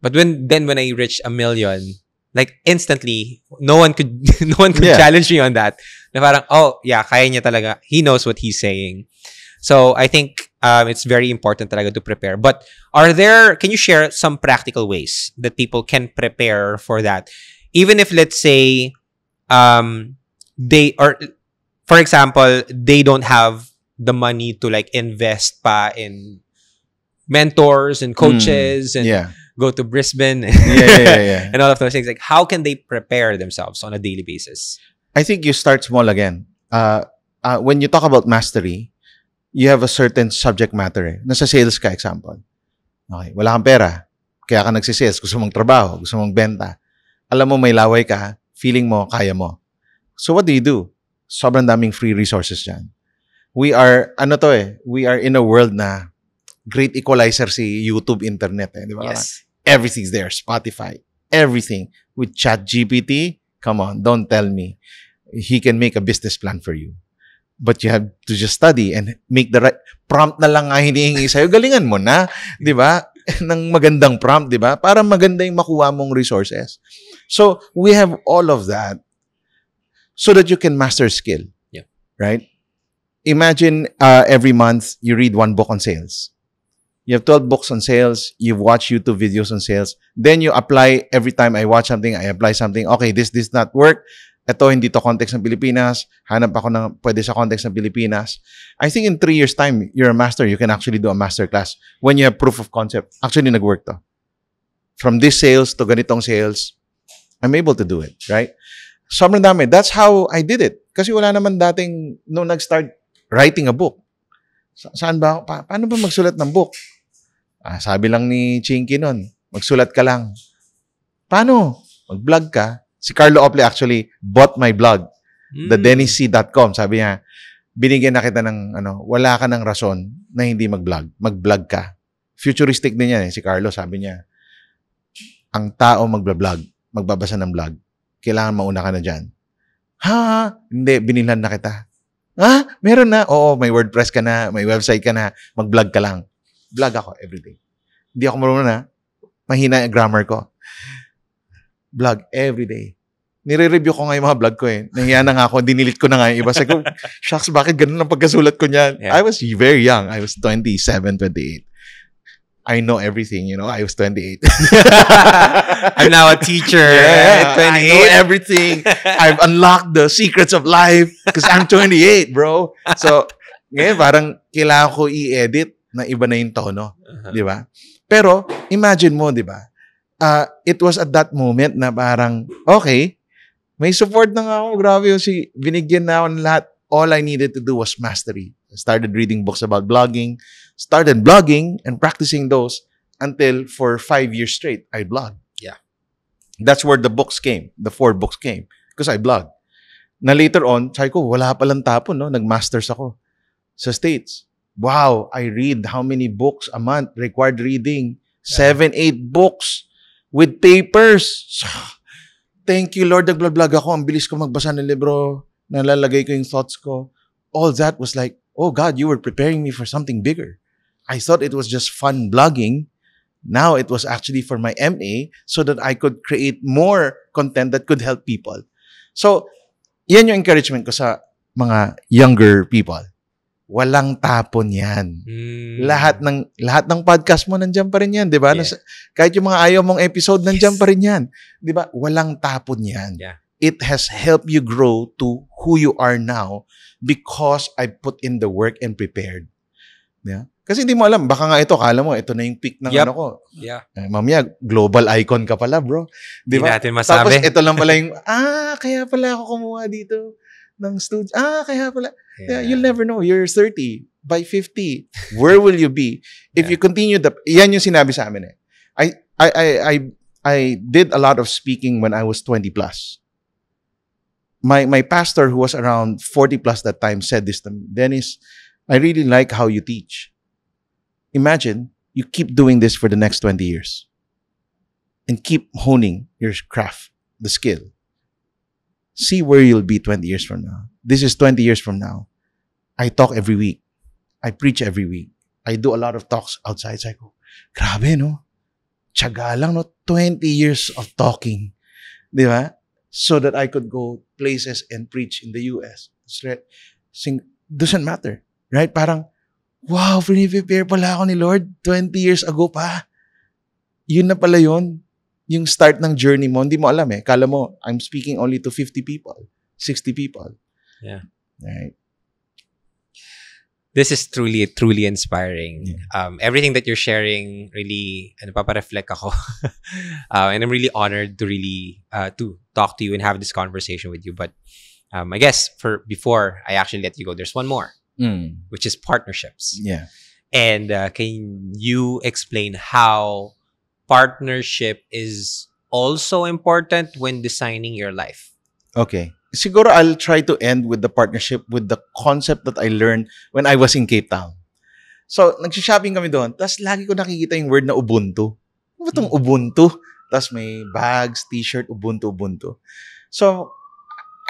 [SPEAKER 2] But when I reached 1 million, like instantly, no one could challenge me on that. Na parang, oh, yeah, kaya niya talaga. He knows what he's saying. So I think it's very important talaga to prepare. But can you share some practical ways that people can prepare for that? Even if, let's say, for example, they don't have the money to like invest pa in mentors and coaches and go to Brisbane and all of those things. Like, how can they prepare themselves on a daily basis?
[SPEAKER 1] I think you start small again. When you talk about mastery, you have a certain subject matter. Nasa sales ka, example. Okay, wala kang pera. Kaya ka nagsisales. Gusto mong trabaho. Gusto mong benta. Alam mo, may laway ka. Feeling mo, kaya mo. So what do? Sobrang daming free resources dyan. We are in a world na great equalizer si YouTube, internet. Di ba?
[SPEAKER 2] Yes.
[SPEAKER 1] Everything's there. Spotify. Everything. With ChatGPT, come on, don't tell me. He can make a business plan for you. But you have to just study and make the right prompt na lang nga hinihingi sa'yo. Galingan mo na, di ba? Ng magandang prompt, di ba? Para maganda yung makuha mong resources. So, we have all of that so that you can master skill.
[SPEAKER 2] Yeah.
[SPEAKER 1] Right? Imagine every month you read 1 book on sales. You have 12 books on sales. You've watched YouTube videos on sales. Then you apply every time I watch something, I apply something. Okay, this not work. Ito, hindi to context ng Pilipinas. Hanap ako ng pwede sa context ng Pilipinas. I think in 3 years' time, you're a master. You can actually do a master class when you have proof of concept. Actually, nag-work to. From this sales to ganitong sales, I'm able to do it, right? Sobrang dami. That's how I did it. Kasi wala naman dating, nung nag-start writing a book. Saan ba? Paano ba magsulat ng book? Sabi lang ni Chinky nun, magsulat ka lang. Paano? Mag-vlog ka. Si Carlo Ople actually bought my blog, thedennisc.com. Sabi niya, binigyan na kita ng, wala ka ng rason na hindi mag-vlog. Mag-vlog ka. Futuristic din yan si Carlo. Sabi niya, ang tao mag-vlog, magbabasa ng vlog, kailangan mauna ka na dyan. Hindi, binilhan na kita. Meron na? Oo, may WordPress ka na, may website ka na, mag-vlog ka lang. Vlog ako everyday. Hindi ako marunong na. Mahina yung grammar ko. Vlog everyday. Nire-review ko nga yung mga vlog ko eh. Nahiya na nga ako, dinilit ko na nga yung iba. Sabi ko, shucks, bakit ganun ang pagkasulat ko niyan? Yeah. I was very young. I was 27, 28. I know everything, I was 28.
[SPEAKER 2] I'm now a teacher at 28.
[SPEAKER 1] I know everything. I've unlocked the secrets of life because I'm 28, bro. So, ngayon parang kailangan ko i-edit na iba na yung tono. Di ba? Pero, imagine mo, di ba? It was at that moment na parang, okay, may support na nga ako. Grabe binigyan na ako ng lahat. All I needed to do was mastery. I started reading books about blogging, started blogging and practicing those until for 5 years straight, I blogged.
[SPEAKER 2] Yeah.
[SPEAKER 1] That's where the books came. The 4 books came. Because I blogged. Na later on, sabi ko, wala palang tapon, no? Nag-masters ako sa States. Wow, I read how many books a month? Required reading. 7, 8 books. With papers. Thank you, Lord. Nag-vlog ako. Ang bilis ko magbasa ng libro. Nalalagay ko yung thoughts ko. All that was like, oh God, you were preparing me for something bigger. I thought it was just fun blogging. Now it was actually for my MA so that I could create more content that could help people. So, yan yung encouragement ko sa mga younger people. Walang tapon yan. Lahat ng podcast mo, nandiyan pa rin yan. Diba? Yeah. Kahit yung mga ayaw mong episode, nandiyan pa rin yan. Diba? Walang tapon yan.
[SPEAKER 2] Yeah.
[SPEAKER 1] It has helped you grow to who you are now because I put in the work and prepared. Yeah? Kasi hindi mo alam. Baka nga kala mo, ito na yung peak ng ano ko.
[SPEAKER 2] Yeah.
[SPEAKER 1] Mamaya, global icon ka pala, bro. Diba?
[SPEAKER 2] Hindi natin masabi.
[SPEAKER 1] Tapos ito lang pala yung, kaya pala ako kumuha dito ng studio. Kaya pala. Yeah, you'll never know. You're 30. By 50, where will you be? If you continue yan yung sinabi sa amin eh. I did a lot of speaking when I was 20 plus. My pastor who was around 40 plus that time said this to me, Dennis, I really like how you teach. Imagine you keep doing this for the next 20 years and keep honing your craft. the skill. See where you'll be 20 years from now. This is 20 years from now. I talk every week. I preach every week. I do a lot of talks outside. So I go, grabe, no? Tiyaga lang, no? 20 years of talking. Di ba? So that I could go places and preach in the US. Doesn't matter. Right? Parang, wow, prepare pala ako ni Lord 20 years ago pa. Yun na pala yun. Yung start ng journey mo, hindi mo alam eh. Kala mo, I'm speaking only to 50 people, 60 people.
[SPEAKER 2] Yeah.
[SPEAKER 1] Right.
[SPEAKER 2] This is truly inspiring.
[SPEAKER 1] Yeah.
[SPEAKER 2] Everything that you're sharing really, napapareflect ako. And I'm really honored to really to talk to you and have this conversation with you. But I guess before I actually let you go, there's one more, which is partnerships.
[SPEAKER 1] Yeah.
[SPEAKER 2] And can you explain how partnership is also important when designing your life?
[SPEAKER 1] Okay. Siguro I'll try to end with the partnership with the concept that I learned when I was in Cape Town. So, nagsishopping kami doon, tapos lagi ko nakikita yung word na Ubuntu. Ano ba itong Ubuntu? Tapos may bags, t-shirt, Ubuntu. So,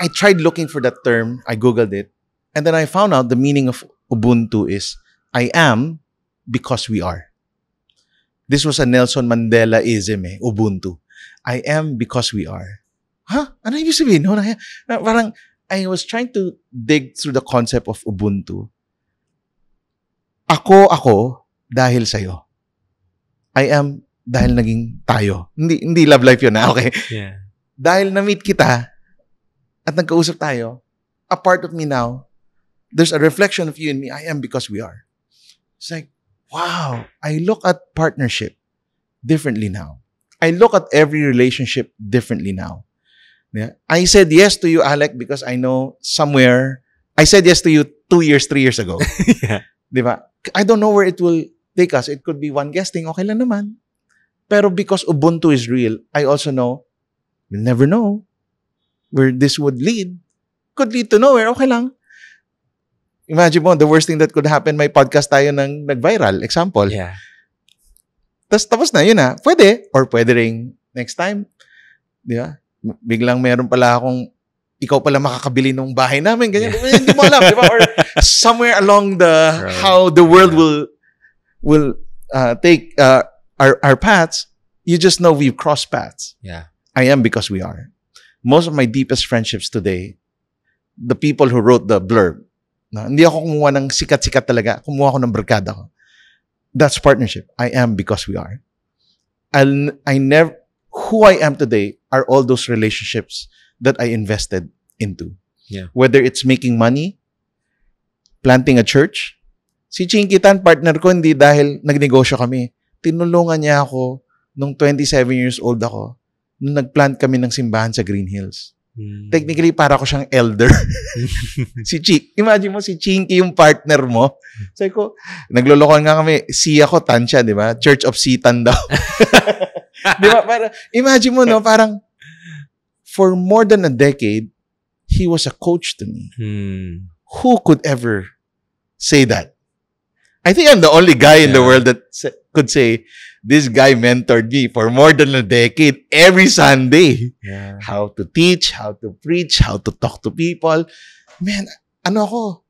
[SPEAKER 1] I tried looking for that term. I Googled it. And then I found out the meaning of Ubuntu is, I am because we are. This was a Nelson Mandela-ism Ubuntu. I am because we are. Ano ibig sabihin? No? Parang, I was trying to dig through the concept of Ubuntu. Ako, dahil sa'yo. I am dahil naging tayo. Hindi love life yun, okay?
[SPEAKER 2] Yeah.
[SPEAKER 1] Dahil na-meet kita at nagkausap tayo, a part of me now, there's a reflection of you and me. I am because we are. It's like, wow, I look at partnership differently now. I look at every relationship differently now. Yeah. I said yes to you, Alec, because I know somewhere, I said yes to you 2 years, 3 years ago.
[SPEAKER 2] Yeah.
[SPEAKER 1] Diba? I don't know where it will take us. It could be one guesting, okay lang naman. Pero because Ubuntu is real, I also know, you'll never know where this would lead. Could lead to nowhere, okay lang. Imagine mo, the worst thing that could happen, may podcast tayo ng nag-viral. Example.
[SPEAKER 2] Yeah.
[SPEAKER 1] Tapos na, yun na. Pwede. Or pwede ring next time. Di ba? Biglang meron pala akong, ikaw pala makakabili ng bahay namin. Ganyan. Yeah. Hindi mo alam. Di ba? Or somewhere along
[SPEAKER 2] right.
[SPEAKER 1] how the world will take our paths, you just know we've crossed paths.
[SPEAKER 2] Yeah.
[SPEAKER 1] I am because we are. Most of my deepest friendships today, the people who wrote the blurb, hindi ako kumuha ng sikat-sikat talaga. Kumuha ako ng barkada ko. That's partnership. I am because we are. Who I am today are all those relationships that I invested into.
[SPEAKER 2] Yeah.
[SPEAKER 1] Whether it's making money, planting a church. Si Chinkitan, partner ko, hindi dahil nagnegosyo kami. Tinulungan niya ako nung 27 years old ako nung nagplant kami ng simbahan sa Green Hills. Technically, para ko siyang elder. Si Chik. Imagine mo, si Chinky yung partner mo. Sabi ko, naglolokohan nga kami, Siya ko, Tansya, di ba? Church of Sitan daw. Di ba? Imagine mo, no? Parang, for more than a decade, he was a coach to me. Who could ever say that? I think I'm the only guy in the world that could say, this guy mentored me for more than a decade every Sunday.
[SPEAKER 2] Yeah.
[SPEAKER 1] How to teach, how to preach, how to talk to people. Man, ano ako?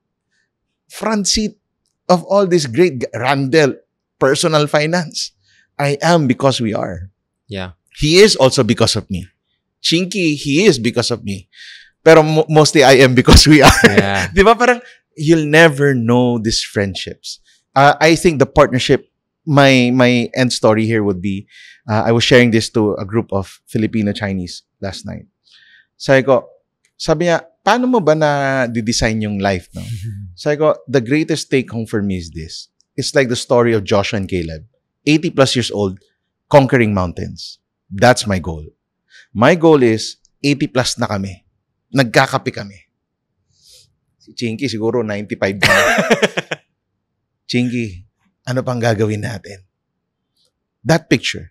[SPEAKER 1] Front seat of all this great Randall, personal finance. I am because we are.
[SPEAKER 2] Yeah.
[SPEAKER 1] He is also because of me. Chinky, he is because of me. Pero mostly I am because we are.
[SPEAKER 2] Yeah.
[SPEAKER 1] Di ba parang, you'll never know these friendships. I think the partnership, my end story here would be, I was sharing this to a group of Filipino-Chinese last night. Sabi niya, paano mo ba na design yung life? No? Sabi ko, the greatest take home for me is this. It's like the story of Joshua and Caleb. 80 plus years old, conquering mountains. That's my goal. My goal is, 80 plus na kami. Nagkakape kami. Si Chinky siguro 95 na. Chinky, ano pang gagawin natin? That picture.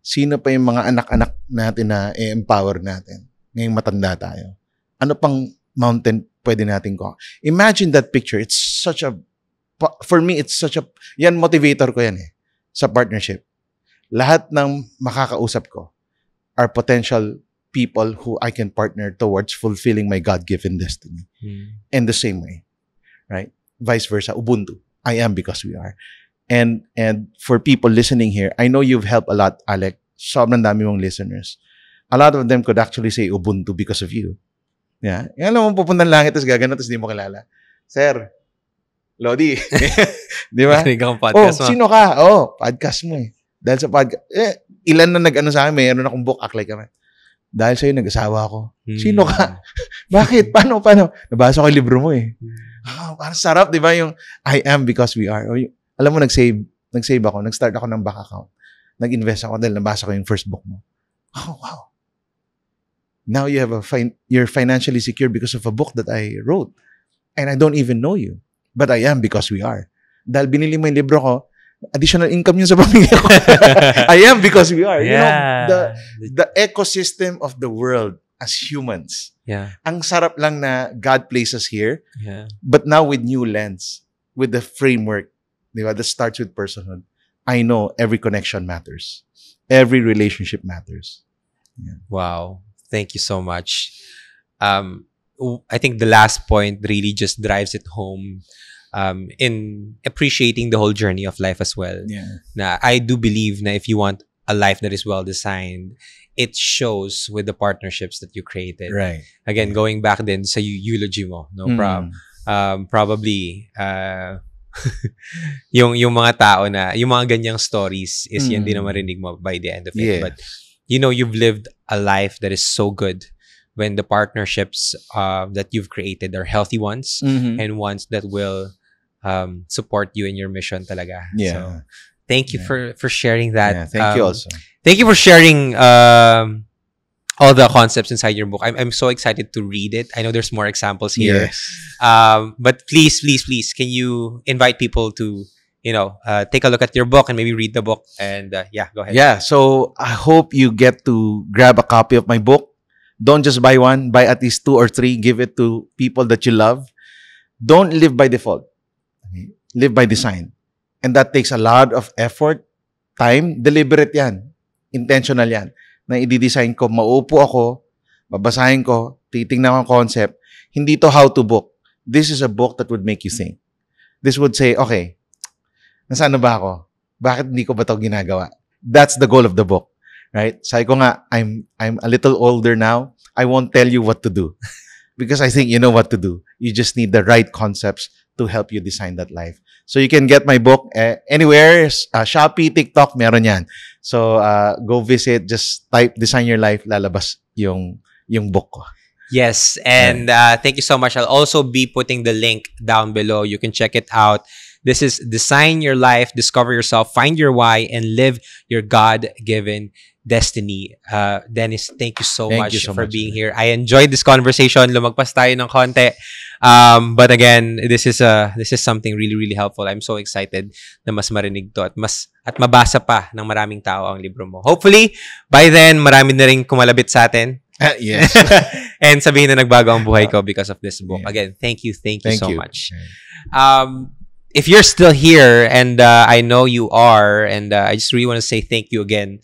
[SPEAKER 1] Sino pa yung mga anak-anak natin na i-empower natin? Ngayong matanda tayo. Ano pang mountain pwede natin ko? Imagine that picture. It's such a, for me, it's such a, yan motivator ko yan sa partnership. Lahat ng makakausap ko are potential people who I can partner towards fulfilling my God-given destiny. In the same way, right? Vice versa, Ubuntu. I am because we are. And for people listening here, I know you've helped a lot, Alec. Sobrang dami mong listeners. A lot of them could actually say Ubuntu because of you. Yeah. Yung alam mo, pupunta ng langit, tapos gagano, tapos di mo kilala. Sir, Lodi. Di ba?
[SPEAKER 2] Podcast
[SPEAKER 1] sino ka? Podcast mo eh. Dahil sa podcast, ilan na nag-ano sa akin, mayroon akong book, act like a man. Dahil sa'yo, nag-asawa ako. Sino ka? Bakit? Paano? Nabasa ko yung libro mo eh. Parang sarap, di ba? Yung I am because we are. Alam mo, nag-save ako. Nag-start ako ng bank account. Nag-invest ako dahil nabasa ko yung first book mo. Oh, wow. Now you have you're financially secure because of a book that I wrote. And I don't even know you. But I am because we are. Dahil binili mo yung libro ko, additional income yun sa pamilya ko. I am because we are.
[SPEAKER 2] Yeah.
[SPEAKER 1] You know, the ecosystem of the world as humans.
[SPEAKER 2] Yeah.
[SPEAKER 1] Ang sarap lang na God places here.
[SPEAKER 2] Yeah.
[SPEAKER 1] But now with new lens, with the framework, di ba, that starts with personhood. I know every connection matters. Every relationship matters. Yeah.
[SPEAKER 2] Wow. Thank you so much. I think the last point really just drives it home in appreciating the whole journey of life as well.
[SPEAKER 1] Yeah.
[SPEAKER 2] Na I do believe na if you want a life that is well designed, it shows with the partnerships that you created.
[SPEAKER 1] Right.
[SPEAKER 2] Again, going back then sa eulogy mo, no probably yung mga tao na yung mga ganyang stories is yan din na marinig mo by the end of it.
[SPEAKER 1] Yeah.
[SPEAKER 2] But you know, you've lived a life that is so good when the partnerships that you've created are healthy ones and ones that will support you in your mission talaga.
[SPEAKER 1] Yeah.
[SPEAKER 2] So, thank you for sharing that.
[SPEAKER 1] Yeah, thank you also.
[SPEAKER 2] Thank you for sharing all the concepts inside your book. I'm so excited to read it. I know there's more examples here.
[SPEAKER 1] Yes.
[SPEAKER 2] But please, can you invite people to take a look at your book and maybe read the book and go ahead.
[SPEAKER 1] Yeah, so I hope you get to grab a copy of my book. Don't just buy one, buy at least 2 or 3, give it to people that you love. Don't live by default. Okay? Live by design. And that takes a lot of effort, time, deliberate yan. Intentional yan. Na i-design ko, maupo ako, babasahin ko, titingnan ko ang concept. Hindi to how to book. This is a book that would make you think. This would say, okay, nasaan na ba ako? Bakit hindi ko ba ito ginagawa? That's the goal of the book. Right? Sabi ko nga, I'm a little older now. I won't tell you what to do. Because I think you know what to do. You just need the right concepts to help you design that life. So you can get my book anywhere. Shopee, TikTok, meron yan. So go visit. Just type Design Your Life. Lalabas yung book ko.
[SPEAKER 2] Yes. And thank you so much. I'll also be putting the link down below. You can check it out. This is Design Your Life, Discover Yourself, Find Your Why, and Live Your God-Given Destiny. Dennis, thank you so much for being here. I enjoyed this conversation. Lumagpas tayo ng konti. But again, this is something really, really helpful. I'm so excited na mas marinig to at mabasa pa ng maraming tao ang libro mo. Hopefully, by then, marami na rin kumalabit sa atin.
[SPEAKER 1] Yes.
[SPEAKER 2] And sabihin na nagbago ang buhay ko because of this book. Again, thank you so much. If you're still here, and I know you are, and I just really want to say thank you again.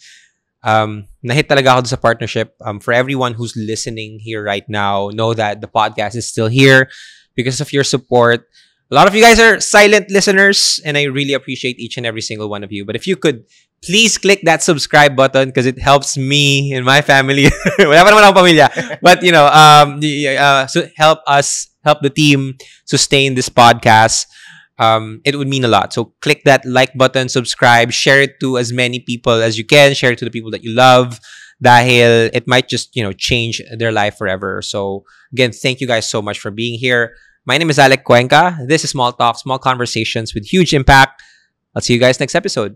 [SPEAKER 2] Nahit talaga ako sa partnership. For everyone who's listening here right now, know that the podcast is still here because of your support. A lot of you guys are silent listeners, and I really appreciate each and every single one of you. But if you could, please click that subscribe button because it helps me and my family. Wala pa naman akong pamilya. But, so help the team sustain this podcast. It would mean a lot. So click that like button, subscribe, share it to as many people as you can, share it to the people that you love. Dahil it might just, change their life forever. So again, thank you guys so much for being here. My name is Alec Cuenca. This is Small Talk, Small Conversations with Huge Impact. I'll see you guys next episode.